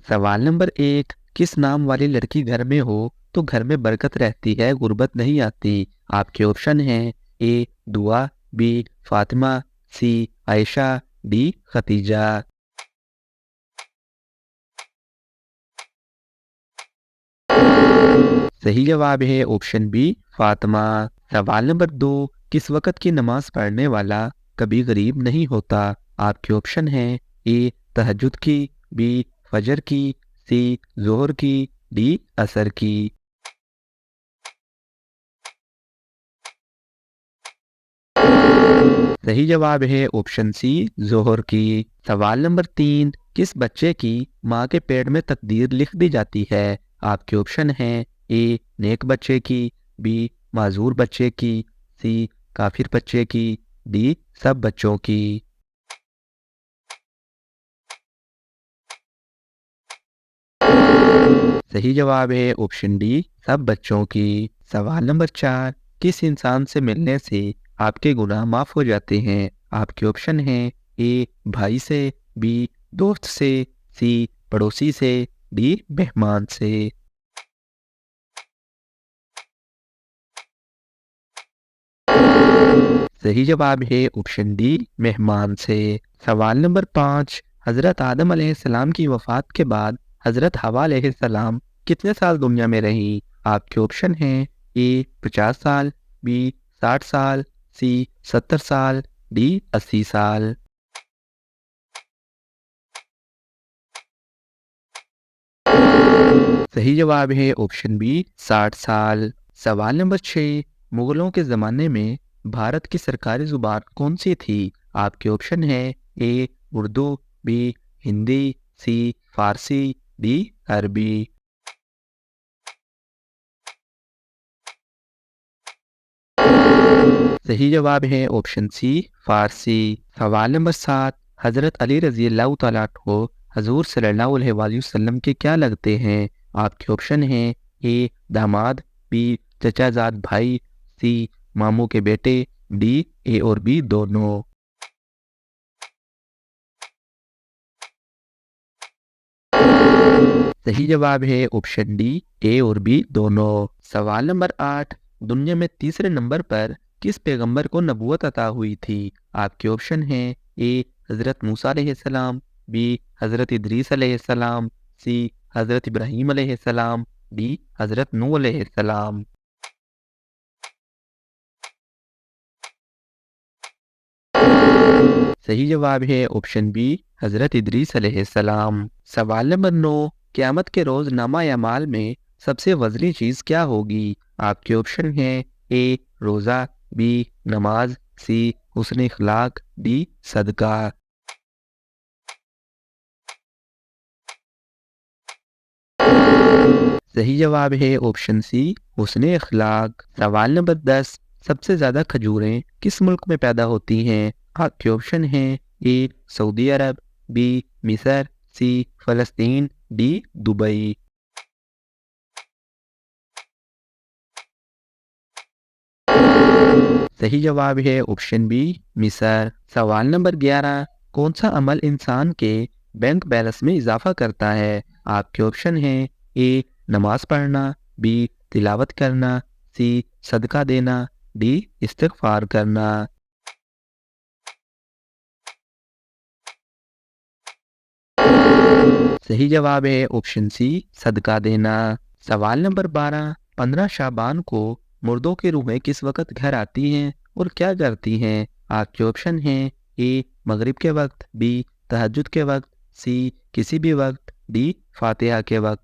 सवाल नंबर 1, किस नाम वाली लड़की घर में हो तो घर में बरकत रहती है, गुर्बत नहीं आती। आपके ऑप्शन हैं ए दुआ, बी फातिमा, सी आयशा, डी खतीजा। सही जवाब है ऑप्शन बी फातिमा। सवाल नंबर 2, किस वक़्त की नमाज पढ़ने वाला कभी गरीब नहीं होता। आपके ऑप्शन हैं ए तहज्जुद की, बी फजर की, सी ज़ोहर की, डी असर की। सही जवाब है ऑप्शन सी ज़ोहर की। सवाल नंबर 3, किस बच्चे की माँ के पेट में तकदीर लिख दी जाती है। आपके ऑप्शन हैं ए नेक बच्चे की, बी माजूर बच्चे की, सी काफिर बच्चे की, डी सब बच्चों की। सही जवाब है ऑप्शन डी सब बच्चों की। सवाल नंबर 4, किस इंसान से मिलने से आपके गुनाह माफ हो जाते हैं। आपके ऑप्शन हैं ए भाई से, बी दोस्त से, सी पड़ोसी से, डी मेहमान से। सही जवाब है ऑप्शन डी मेहमान से। सवाल नंबर 5, हजरत आदम अलैहिस्सलाम की वफात के बाद हजरत हवा अलैहिस्सलाम कितने साल दुनिया में रही। आपके ऑप्शन हैं ए 50 साल, बी 60 साल, सी 70 साल, डी 80 साल। सही जवाब है ऑप्शन बी 60 साल। सवाल नंबर 6, मुगलों के ज़माने में भारत की सरकारी ज़ुबान कौन सी थी। आपके ऑप्शन है ए उर्दू, बी हिंदी, सी फारसी, डी अरबी। सही जवाब है ऑप्शन सी फारसी। सवाल नंबर 7, हज़रत अली रज़ी अल्लाह तआला अन्हु हजूर सल्लल्लाहु अलैहि वसल्लम के क्या लगते हैं। आपके ऑप्शन हैं ए दामाद, बी चचाजाद भाई, सी मामू के बेटे, डी ए और बी दोनों। सही जवाब है ऑप्शन डी ए और बी दोनों। सवाल नंबर 8, दुनिया में तीसरे नंबर पर किस पैगंबर को नबूवत अता हुई थी। आपके ऑप्शन हैं ए हज़रत मूसा अलैहिस्सलाम, बी हज़रत इदरीस अलैहिस्सलाम, सी हज़रत इब्राहीम अलैहिस्सलाम, डी हज़रत नूह अलैहिस्सलाम। सही जवाब है ऑप्शन बी हज़रत इदरीस अलैहिस्सलाम। सवाल नंबर 9, क़यामत के रोज़ नामा अमाल में सबसे वज़नी चीज़ क्या होगी। आपके ऑप्शन हैं ए रोज़ा, बी नमाज, सी हुस्न इखलाक, डी सदका। सही जवाब है ऑप्शन सी हुस्न इखलाक। सवाल नंबर 10, सबसे ज़्यादा खजूरें किस मुल्क में पैदा होती हैं। आपके ऑप्शन हैं ए सऊदी अरब, बी मिस्र, सी फ़लस्तीन, डी दुबई। सही जवाब है ऑप्शन बी मिस्र। सवाल नंबर 11, कौन सा अमल इंसान के बैंक बैलेंस में इजाफा करता है। आपके ऑप्शन हैं ए नमाज पढ़ना, बी तिलावत करना, सी सदका देना, डी इस्तिगफार करना। सही जवाब है ऑप्शन सी सदका देना। सवाल नंबर 12, 15 शाबान को मुर्दों की रूहें किस वक़्त घर आती हैं और क्या करती हैं। आपके ऑप्शन हैं ए मगरिब के वक्त, बी तहज्जुद के वक्त, सी किसी भी वक्त, डी फातिहा के वक्त।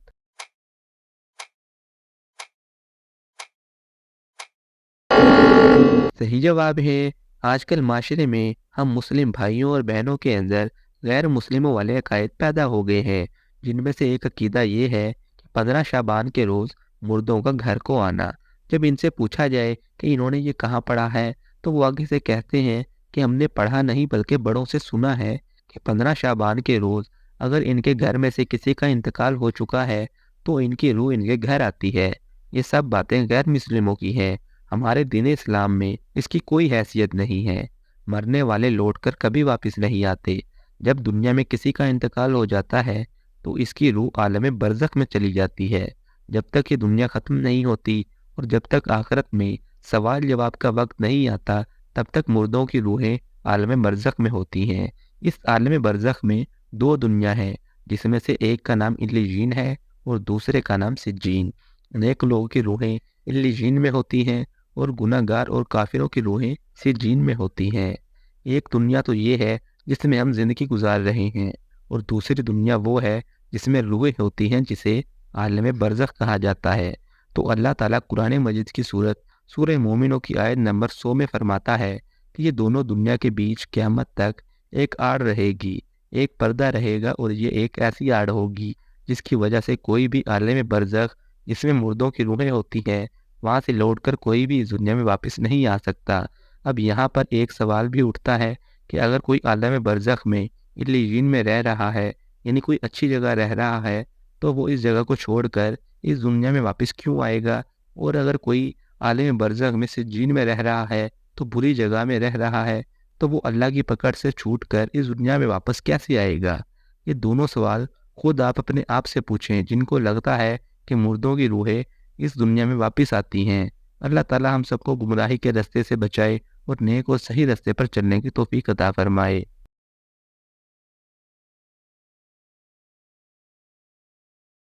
सही जवाब है आजकल माशरे में हम मुस्लिम भाइयों और बहनों के अंदर गैर मुस्लिमों वाले अकायद पैदा हो गए हैं, जिनमें से एक अकीदा ये है कि 15 शाबान के रोज़ मुर्दों का घर को आना। जब इनसे पूछा जाए कि इन्होंने ये कहाँ पढ़ा है, तो वो आगे से कहते हैं कि हमने पढ़ा नहीं बल्कि बड़ों से सुना है कि 15 शाबान के रोज़ अगर इनके घर में से किसी का इंतकाल हो चुका है तो इनकी रूह इनके घर आती है। ये सब बातें गैर मुस्लिमों की हैं। हमारे दीन इस्लाम में इसकी कोई हैसियत नहीं है। मरने वाले लौटकर कभी वापस नहीं आते। जब दुनिया में किसी का इंतकाल हो जाता है تو اس کی روح عالم برزخ میں چلی جاتی ہے۔ جب تک یہ دنیا ختم نہیں ہوتی اور جب تک آخرت میں سوال جواب کا وقت نہیں آتا، تب تک مردوں کی روحیں عالم برزخ میں ہوتی ہیں۔ اس عالم برزخ میں دو دنیا ہیں، جس میں سے ایک کا نام علیین ہے اور دوسرے کا نام سجین۔ نیک لوگوں کی روحیں علیین میں ہوتی ہیں اور گناہ گار اور کافروں کی روحیں سجین میں ہوتی ہیں۔ ایک دنیا تو یہ ہے جس میں ہم زندگی گزار رہے ہیں، اور دوسری دنیا وہ ہے جس میں روحیں ہوتی ہیں، جسے عالم برزخ کہا جاتا ہے۔ تو اللہ تعالیٰ قرآن مجید کی سورہ مومنوں کی آیت نمبر 100 میں فرماتا ہے کہ یہ دونوں دنیا کے بیچ قیامت تک ایک آڑ رہے گی، ایک پردہ رہے گا، اور یہ ایک ایسی آڑ ہوگی جس کی وجہ سے کوئی بھی عالم برزخ جس میں مردوں کی روحیں ہوتی ہیں، وہاں سے لوٹ کر کوئی بھی اس دنیا میں واپس نہیں آ سکتا۔ اب یہاں پر ایک سوال بھی اٹھتا ہے کہ اگر کوئی عالم برزخ میں علیین میں رہ رہا ہے، یعنی کوئی اچھی جگہ رہ رہا ہے، تو وہ اس جگہ کو چھوڑ کر اس دنیا میں واپس کیوں آئے گا؟ اور اگر کوئی عالم برزخ میں سجین میں رہ رہا ہے، تو بری جگہ میں رہ رہا ہے، تو وہ اللہ کی پکڑ سے چھوٹ کر اس دنیا میں واپس کیسے آئے گا؟ یہ دونوں سوال خود آپ اپنے آپ سے پوچھیں، جن کو لگتا ہے کہ مردوں کی روحیں اس دنیا میں واپس آتی ہیں۔ اللہ تعالیٰ ہم سب کو گمراہی کے راستے سے بچائے اور نیک اور صحیح راستے پر چلنے کی توفیق عطا فرمائے۔